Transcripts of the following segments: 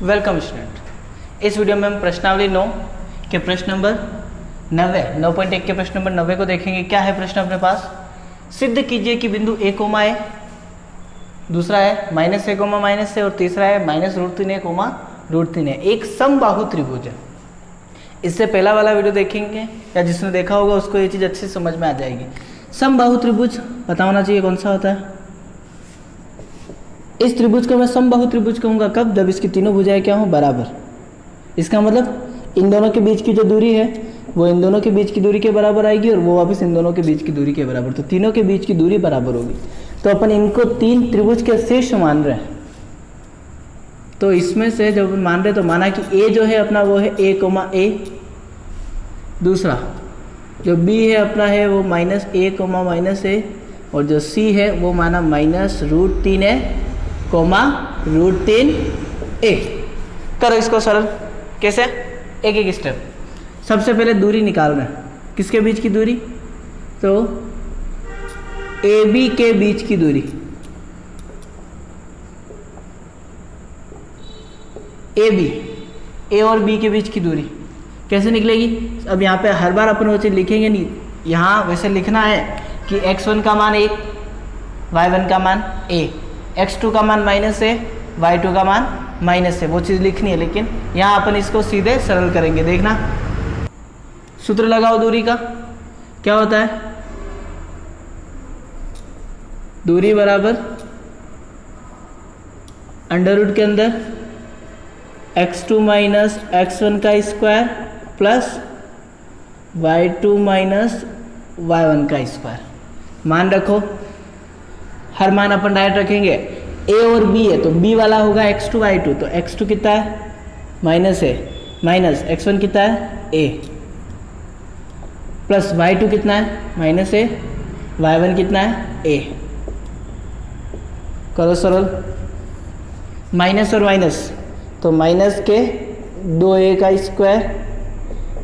Welcome student. इस video में हम प्रश्नावली 9 के प्रश्न नंबर 9.1 के प्रश्न नंबर 90 को देखेंगे। क्या है प्रश्न अपने पास? सिद्ध कीजिए कि बिंदु a कोमा ए, दूसरा है माइनस ए कोमा माइनस ए और तीसरा है -√3a कोमा √3a एक समबाहु त्रिभुज है। इससे पहला वाला वीडियो देखेंगे या जिसने देखा होगा उसको ये चीज़ अच्छी समझ में आ जाएगी। समबाहु त्रिभुज पता होना चाहिए कौन सा होता है। इस त्रिभुज को मैं समबाहु त्रिभुज कहूँगा कब? जब इसकी तीनों भुजाएं क्या हों? बराबर। इसका मतलब इन दोनों के बीच की जो दूरी है वो इन दोनों के बीच की दूरी के बराबर आएगी और वो वापस इन दोनों के बीच की दूरी के बराबर, तो तीनों के बीच की दूरी बराबर होगी। तो अपन इनको तीन त्रिभुज के शीर्ष मान रहे हैं। तो इसमें से जब मान रहे तो माना कि ए जो है अपना वो है a कोमा ए, दूसरा जो b है अपना है वो -a कोमा -a और जो c है वो माना -√3a कोमा √3a। करो इसको सरल। कैसे? एक एक स्टेप। सबसे पहले दूरी निकालना है। किसके बीच की दूरी? तो AB के बीच की दूरी, AB A और B के बीच की दूरी कैसे निकलेगी? अब यहाँ पे हर बार अपन वो चीज़ लिखेंगे नहीं, यहाँ वैसे लिखना है कि x1 का मान 1, y1 का मान a, x2 का मान -a, y2 का मान -a, वो चीज़ लिखनी है। लेकिन यहाँ अपन इसको सीधे सरल करेंगे। देखना, सूत्र लगाओ दूरी का। क्या होता है? दूरी बराबर अंडर रूट के अंदर x2 माइनस x1 का square plus y2 minus y1 का स्क्वायर। मान रखो, हर मान अपन डायरेक्ट रखेंगे। a और b है तो b वाला होगा x2 y2, तो x2 कितना है? -a माइनस x1 कितना है? a प्लस y2 कितना है? -a, y1 कितना है? a। करो सरल। माइनस और माइनस तो माइनस के 2a का स्क्वायर,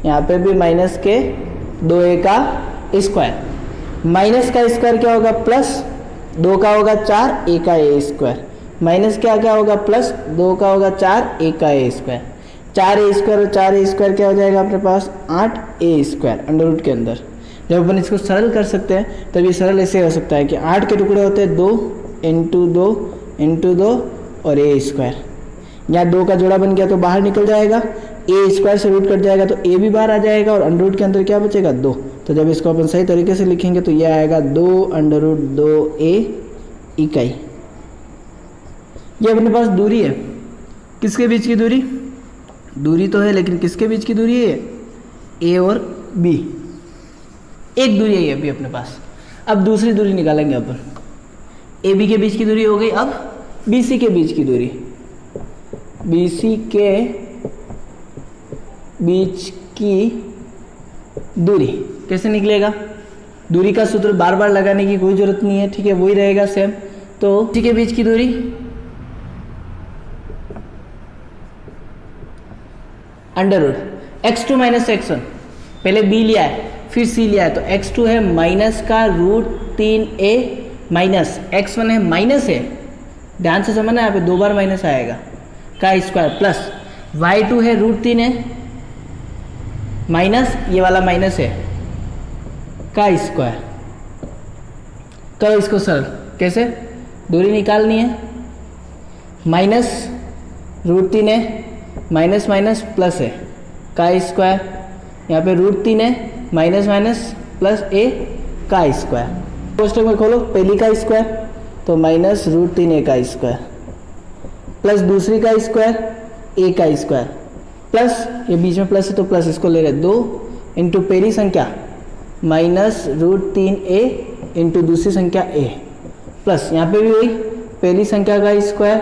यहाँ पे भी माइनस के 2a का स्क्वायर। माइनस का स्क्वायर क्या होगा? प्लस 2 का होगा 4, a का a स्क्वायर। माइनस क्या क्या होगा? प्लस 2 का होगा 4, a का a स्क्वायर। 4a स्क्वायर और 4a स्क्वायर क्या हो जाएगा अपने पास? 8a स्क्वायर अंडर रूट के अंदर। जब अपन इसको सरल कर सकते हैं तब ये सरल ऐसे हो सकता है कि 8 के टुकड़े होते हैं 2 इंटू 2 इंटू 2 और a स्क्वायर। यहाँ 2 का जोड़ा बन गया तो बाहर निकल जाएगा, a स्क्वायर से रूट कट जाएगा तो a भी बाहर आ जाएगा और अंडर रूट के अंदर क्या बचेगा? 2। तो जब इसको अपन सही तरीके से लिखेंगे तो यह आएगा 2√2a इकाई। ये अपने पास दूरी है। किसके बीच की दूरी? दूरी तो है लेकिन किसके बीच की दूरी है? a और b। एक दूरी है अभी अपने पास। अब दूसरी दूरी निकालेंगे अपन। ए बी के बीच की दूरी हो गई। अब बी सी के बीच की दूरी, बी सी के बीच की दूरी कैसे निकलेगा? दूरी का सूत्र बार बार लगाने की कोई जरूरत नहीं है, ठीक है, वही रहेगा सेम। तो सी के बीच की दूरी under root x2 minus x1, पहले b लिया है फिर c लिया है तो x2 है माइनस का √3a माइनस x1 है माइनस है, ध्यान से समझना, यहाँ पे 2 बार माइनस आएगा, का स्क्वायर प्लस y2 है √3 है माइनस ये वाला माइनस है का स्क्वायर। करो इसको सरल। कैसे? दूरी निकालनी है। माइनस √3 है माइनस माइनस प्लस है का स्क्वायर, यहाँ पे √3 है माइनस माइनस प्लस a का स्क्वायर। कोष्टक में खोलो, पहली का स्क्वायर तो -√3a का स्क्वायर प्लस दूसरी का स्क्वायर a का स्क्वायर प्लस ये बीच में प्लस है तो प्लस इसको ले रहे 2 इंटू पहली संख्या -√3a इंटू दूसरी संख्या a प्लस यहाँ पे भी वही पहली संख्या का स्क्वायर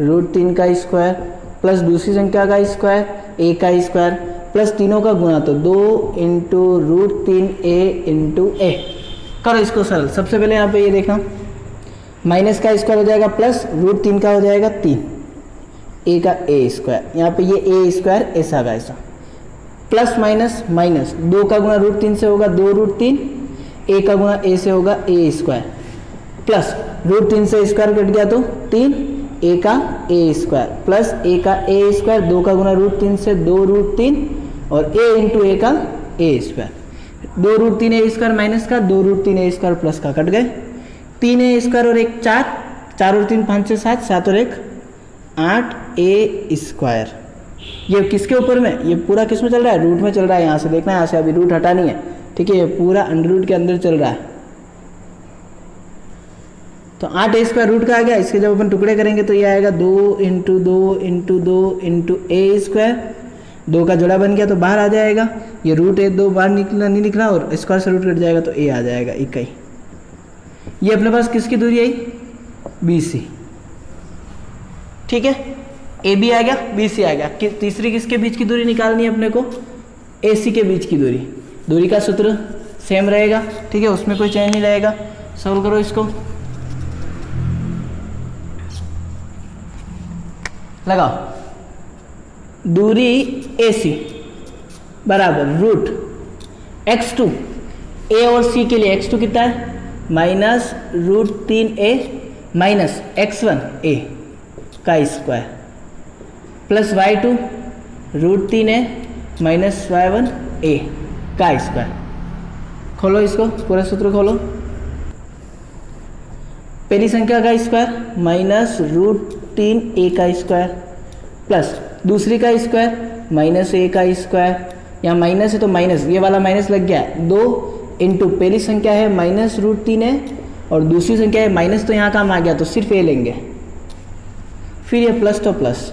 √3 का स्क्वायर प्लस दूसरी संख्या का स्क्वायर a का स्क्वायर प्लस तीनों का गुणा तो 2 इंटू √3a इंटू a। करो इसको सरल। सबसे पहले यहाँ पे ये देखना, माइनस का स्क्वायर हो जाएगा प्लस √3 का हो जाएगा 3, a का a स्क्वायर, यहाँ पे ये a स्क्वायर ऐसा का ऐसा प्लस माइनस माइनस 2 का गुणा √3 से होगा 2√3, a का गुणा a से होगा a स्क्वायर प्लस √3 से स्क्वायर कट गया तो 3, ए का ए स्क्वायर प्लस ए का ए स्क्वायर, 2 का गुना √3 से 2√3 और ए इंटू ए का ए स्क्वायर, 2√3 ए स्क्वायर माइनस का 2√3 ए स्क्वायर प्लस का कट गए, 3 ए स्क्वायर और 1 4, 4 और 3 5 6 7, 7 और 1 8 ए स्क्वायर। ये किसके ऊपर में, ये पूरा किस में चल रहा है, रूट में चल रहा है। यहाँ से देखना है, यहाँ से अभी रूट हटानी है, ठीक है। ये पूरा अंडर रूट के अंदर चल रहा है। तो 8 ए स्क्वायर रूट का आ गया, इसके जब अपन टुकड़े करेंगे तो ये आएगा 2 इंटू 2 इंटू 2 इंटू ए स्क्वायर, 2 का जोड़ा बन गया तो बाहर आ जाएगा। ये रूट ए 2 बाहर निकला नहीं निकला और स्क्वायर से रूट कट जाएगा तो ए आ जाएगा इकाई। ये अपने पास किसकी दूरी आई, बी सी, ठीक है। ए बी आ गया, बी सी आ गया। तीसरी किसके बीच की दूरी निकालनी है अपने को, ए सी के बीच की दूरी। दूरी का सूत्र सेम रहेगा, ठीक है, उसमें कोई चेंज नहीं रहेगा। सॉल्व करो इसको, लगाओ। दूरी ए सी बराबर रूट x2, ए और सी के लिए x2 कितना है, माइनस √3a माइनस x1a का square plus y2 √3a minus y1a का स्क्वायर। खोलो इसको, पूरा सूत्र खोलो। पहली संख्या का स्क्वायर माइनस √3a का स्क्वायर प्लस दूसरी का स्क्वायर माइनस a का स्क्वायर। यहाँ माइनस है तो माइनस, ये वाला माइनस लग गया, 2 इंटू पहली संख्या है माइनस √3a और दूसरी संख्या है माइनस, तो यहाँ काम आ गया तो सिर्फ a लेंगे। फिर ये प्लस तो प्लस,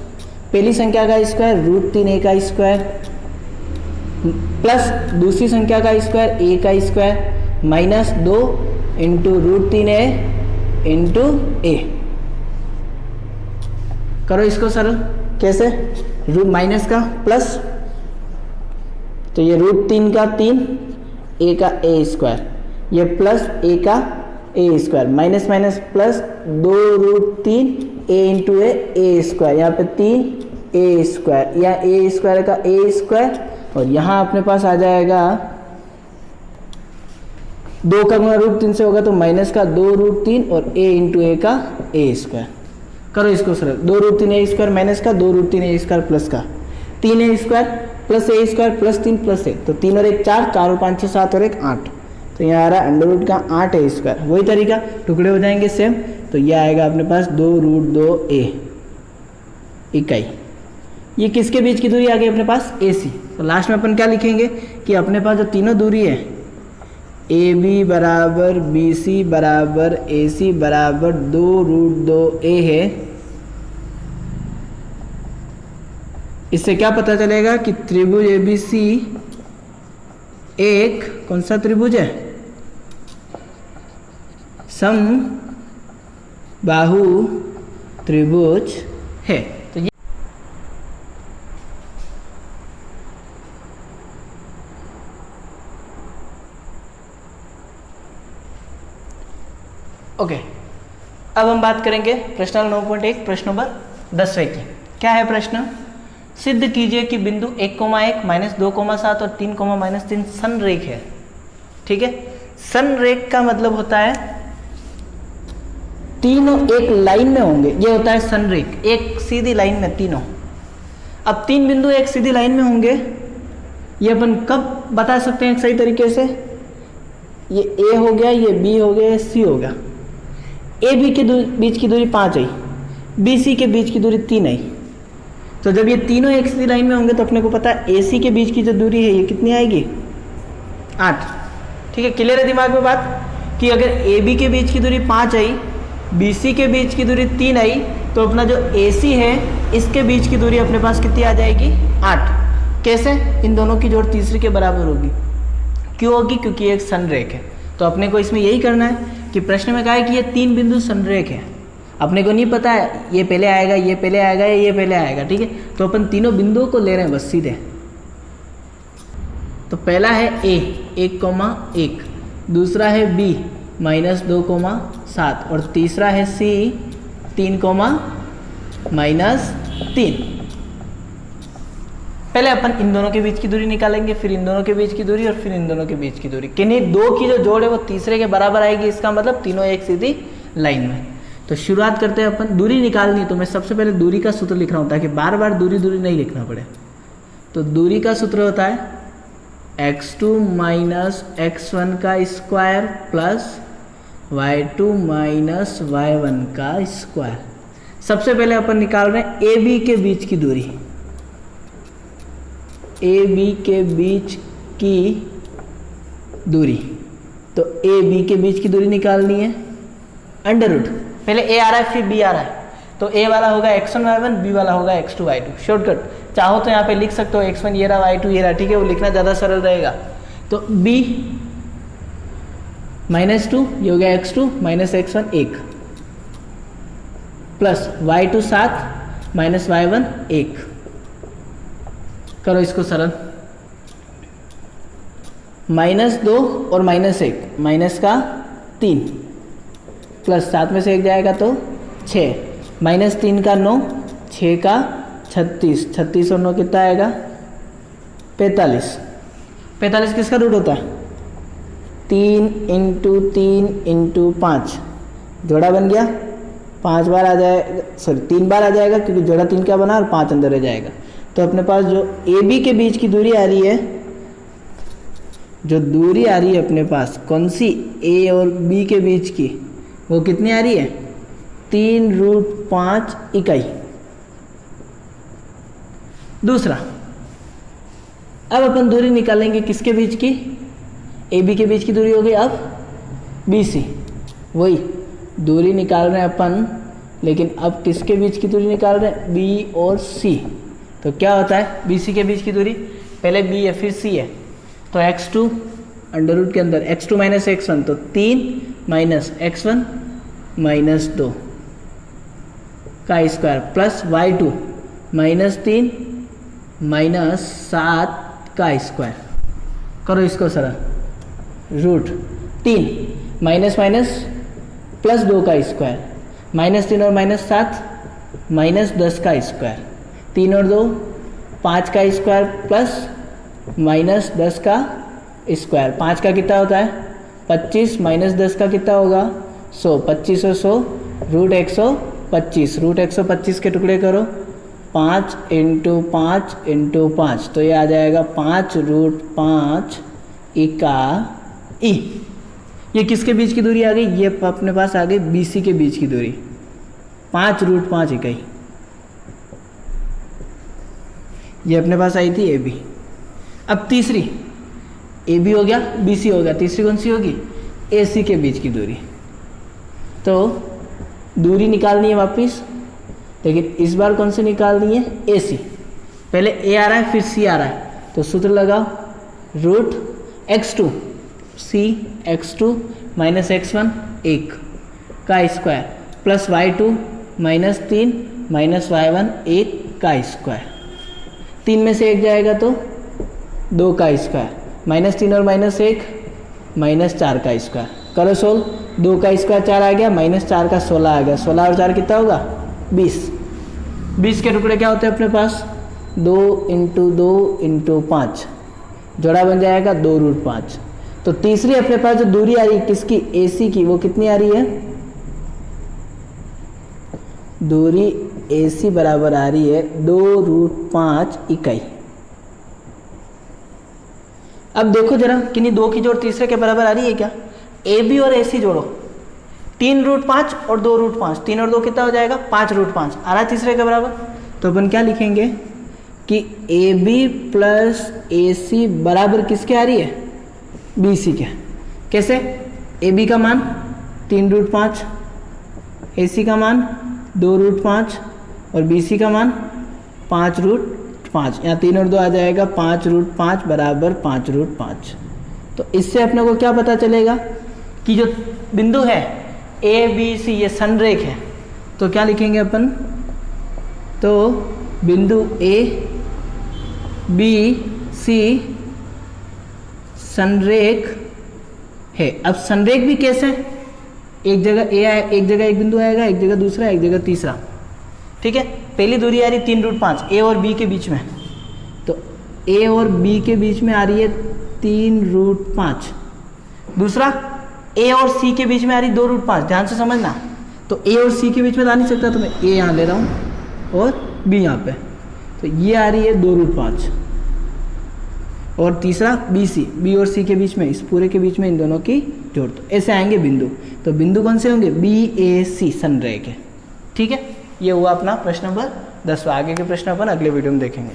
पहली संख्या का स्क्वायर √3a का स्क्वायर प्लस दूसरी संख्या का स्क्वायर a का square minus 2 into √3a into a। करो इसको सरल, कैसे, रूट माइनस का प्लस, तो ये √3 का 3 a का a स्क्वायर, ये प्लस a का a square minus minus plus 2√3 a into a square, यहाँ पे 3 a स्क्वायर, या a स्क्वायर का a स्क्वायर और यहाँ अपने पास आ जाएगा 2 का गुना √3 से होगा तो माइनस का 2√3 और a इंटू a का a स्क्वायर। करो इसको सरल, 2√3a स्क्वायर माइनस का 2√3a स्क्वायर प्लस का 3a square plus a square plus 3 plus a, तो 3 और 1 4, 4 और 5 6 7 और 1 8, तो यहाँ आ रहा है अंडर रूट का 8a स्क्वायर। वही तरीका, टुकड़े हो जाएंगे सेम, तो ये आएगा अपने पास 2√2a इकाई। ये किसके बीच की दूरी आ गई अपने पास, AC। तो लास्ट में अपन क्या लिखेंगे कि अपने पास जो तीनों दूरी है AB बराबर BC बराबर AC बराबर 2√2a है, इससे क्या पता चलेगा कि त्रिभुज ABC एक कौन सा त्रिभुज है, सम बाहु त्रिभुज है। तो ये ओके, अब हम बात करेंगे प्रश्न 9.1 प्रश्न नंबर 10वें की। क्या है प्रश्न, सिद्ध कीजिए कि बिंदु 1,1 माइनस 2,7 और 3,-3 संरेख है। ठीक है, संरेख का मतलब होता है तीनों एक लाइन में होंगे, ये होता है संरेख, एक सीधी लाइन में तीनों। अब 3 बिंदु एक सीधी लाइन में होंगे, ये अपन कब बता सकते हैं सही तरीके से, ये A हो गया, ये B हो गया, ये C हो गया। ए बी के बीच की दूरी 5 आई, बी सी के बीच की दूरी 3 आई, तो जब ये तीनों एक सीधी लाइन में होंगे तो अपने को पता है ए सी के बीच की जो दूरी है ये कितनी आएगी, 8। ठीक है, क्लियर है दिमाग में बात कि अगर ए बी के बीच की दूरी 5 आई, बी सी के बीच की दूरी 3 आई, तो अपना जो ए सी है इसके बीच की दूरी अपने पास कितनी आ जाएगी, 8। कैसे, इन दोनों की जोड़ तीसरी के बराबर होगी। क्यों होगी, क्योंकि एक संरेख है। तो अपने को इसमें यही करना है कि प्रश्न में कहा है कि ये 3 बिंदु संरेख है, अपने को नहीं पता है ये पहले आएगा, ये पहले आएगा, ये पहले आएगा। ठीक है, तो अपन तीनों बिंदुओं को ले रहे हैं बस सीधे। तो पहला है A 1,1, दूसरा है B -2,7 और तीसरा है C 3,-3। पहले अपन इन दोनों के बीच की दूरी निकालेंगे, फिर इन दोनों के बीच की दूरी और फिर इन दोनों के बीच की दूरी। किन्हीं दो की जो जोड़ है वो तीसरे के बराबर आएगी, इसका मतलब तीनों एक सीधी लाइन में। तो शुरुआत करते हैं अपन, दूरी निकालनी है तो मैं सबसे पहले दूरी का सूत्र लिख रहा हूँ ताकि बार बार दूरी नहीं लिखना पड़े। तो दूरी का सूत्र होता है x2 माइनस x1 का square plus y2 minus y1 का स्क्वायर। सबसे पहले अपन निकाल रहे हैं ए बी के बीच की दूरी, ए बी के बीच की दूरी। तो ए बी के बीच की दूरी निकालनी है, अंडर रूट, पहले ए आ रहा है फिर बी आ रहा है, तो ए वाला होगा x1 y1, बी वाला होगा x2 y2। शॉर्टकट चाहो तो यहाँ पे लिख सकते हो x1 ये रहा, y2 ये रहा, ठीक है, वो लिखना ज़्यादा सरल रहेगा। तो b -2 ये हो गया x2 minus x1 1 plus y2 7 minus y1 1। करो इसको सरल, -2 और -1, माइनस का 3 प्लस 7 में से 1 जाएगा तो 6, -3 का 9, 6 का 36, 36 और 9 कितना आएगा 45। 45 किसका रूट होता है 3 × 3 × 5, जोड़ा बन गया 5 बार आ जाएगा, सॉरी 3 बार आ जाएगा क्योंकि जोड़ा 3 क्या बना और 5 अंदर रह जाएगा। तो अपने पास जो ए बी के बीच की दूरी आ रही है, जो दूरी आ रही है अपने पास कौन सी ए और बी के बीच की, वो कितनी आ रही है 3√5 इकाई। दूसरा, अब अपन दूरी निकालेंगे किसके बीच की, ए बी के बीच की दूरी हो गई अब बी सी, वही दूरी निकाल रहे हैं अपन, लेकिन अब किसके बीच की दूरी निकाल रहे हैं बी और सी। तो क्या होता है बी सी के बीच की दूरी, पहले बी है फिर सी है, तो x2 अंडर रूट के अंदर x2 माइनस x1, तो 3 माइनस x1 माइनस 2 का स्क्वायर प्लस y2 -3 माइनस 7 का स्क्वायर। करो इसको सरल, √3 माइनस माइनस प्लस 2 का स्क्वायर, -3 और -7 -10 का स्क्वायर, 3 और 2 5 का स्क्वायर प्लस -10 का स्क्वायर। 5 का कितना होता है 25, -10 का कितना होगा 100, 25 और 100 √125, √125 के टुकड़े करो 5 × 5 × 5, तो ये आ जाएगा 5√5 इकाई। ये किसके बीच की दूरी आ गई, ये अपने पास आ गई बी सी के बीच की दूरी 5√5 इकाई। ये अपने पास आई थी ए बी। अब तीसरी, ए बी हो गया बी सी हो गया, तीसरी कौन सी होगी ए सी के बीच की दूरी। तो दूरी निकालनी है वापिस, लेकिन इस बार कौन सी निकालनी है ए सी। पहले ए आ रहा है फिर सी आ रहा है, तो सूत्र लगाओ √x2 सी x2 माइनस x1 1 का square plus y2 -3 minus y1 1 का स्क्वायर। 3 में से 1 जाएगा तो 2 का स्क्वायर, -3 और -1 -4 का स्क्वायर। करो सोल्व, 2 का स्क्वायर 4 आ गया, -4 का 16 आ गया, 16 और 4 कितना होगा 20। 20 के टुकड़े क्या होते हैं अपने पास 2 × 2 × 5, जोड़ा बन जाएगा 2√5। तो तीसरी अपने पास जो दूरी आ रही है किसकी ए सी की, वो कितनी आ रही है दूरी ए सी बराबर आ रही है 2√5 इकाई। अब देखो जरा किन्हीं दो की जोड़ तीसरे के बराबर आ रही है क्या, ए बी और ए सी जोड़ो 3√5 और 2√5, 3 और 2 कितना हो जाएगा 5√5 आ रहा है तीसरे के बराबर। तो अपन क्या लिखेंगे कि ए बी प्लस ए सी बराबर किसके आ रही है बी सी के। कैसे, ए बी का मान 3√5, ए सी का मान 2√5 और बी सी का मान 5√5, यहाँ 3 और 2 आ जाएगा 5√5 बराबर 5√5। तो इससे अपने को क्या पता चलेगा कि जो बिंदु है ए बी सी ये संरेख है। तो क्या लिखेंगे अपन, तो बिंदु ए बी सी संरेख है। अब संरेख भी कैसे, एक जगह ए आए, एक जगह एक बिंदु आएगा, एक जगह दूसरा, एक जगह तीसरा, ठीक है। पहली दूरी आ रही 3√5 ए और बी के बीच में, तो ए और बी के बीच में आ रही है 3√5। दूसरा ए और सी के बीच में आ रही 2√5, ध्यान से समझना तो ए और सी के बीच में तो आ नहीं सकता, तो मैं ए यहाँ ले रहा हूँ और बी यहाँ पे, तो ये आ रही है 2√5। और तीसरा बी सी, बी और सी के बीच में, इस पूरे के बीच में इन दोनों की जोड़ दो, ऐसे आएंगे बिंदु। तो बिंदु कौन से होंगे? बी ए सी, संरेख है। ठीक है, ये हुआ अपना प्रश्न नंबर 10। आगे के प्रश्न अपन अगले वीडियो में देखेंगे।